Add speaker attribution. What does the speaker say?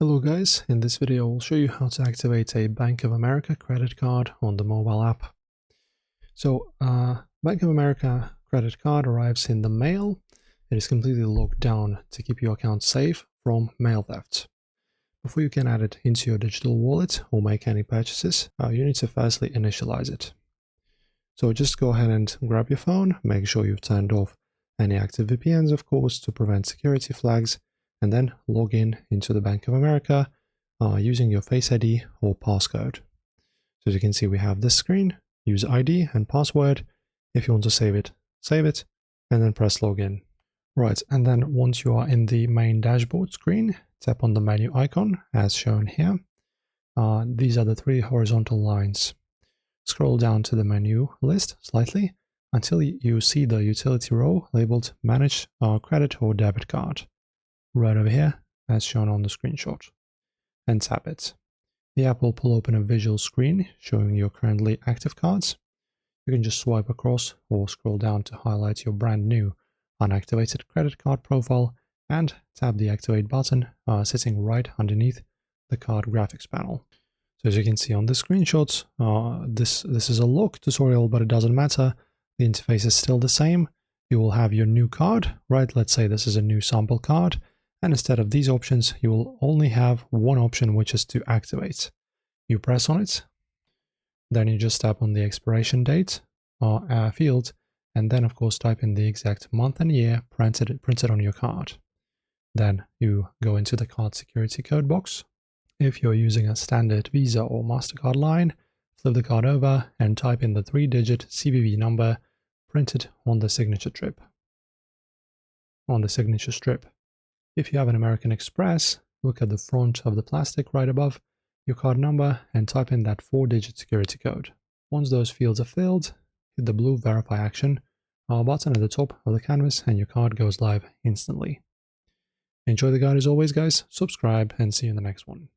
Speaker 1: Hello guys, in this video I will show you how to activate a Bank of America credit card on the mobile app. So Bank of America credit card arrives in the mail. It is completely locked down to keep your account safe from mail theft. Before you can add it into your digital wallet or make any purchases, you need to firstly initialize it. So just go ahead and grab your phone, make sure you've turned off any active VPNs of course to prevent security flags, and then log in into the Bank of America using your Face ID or passcode. So as you can see, we have this screen, use ID and password. If you want to save it, and then press login. Right, and then once you are in the main dashboard screen, tap on the menu icon as shown here. These are the three horizontal lines. Scroll down to the menu list slightly until you see the utility row labeled Manage Credit or Debit Card. Right over here, as shown on the screenshot, and tap it. The app will pull open a visual screen showing your currently active cards. You can just swipe across or scroll down to highlight your brand new unactivated credit card profile and tap the Activate button sitting right underneath the card graphics panel. So as you can see on the screenshots, this is a lock tutorial, but it doesn't matter. The interface is still the same. You will have your new card, right? Let's say this is a new sample card. And instead of these options, you will only have one option, which is to activate. You press on it, then you just tap on the expiration date field, and then of course type in the exact month and year printed on your card. Then you go into the card security code box. If you're using a standard Visa or MasterCard line, flip the card over and type in the 3-digit CVV number printed on the signature strip. If you have an American Express, look at the front of the plastic right above your card number and type in that 4-digit security code. Once those fields are filled, hit the blue Verify Action button at the top of the canvas and your card goes live instantly. Enjoy the guide as always guys, subscribe and see you in the next one.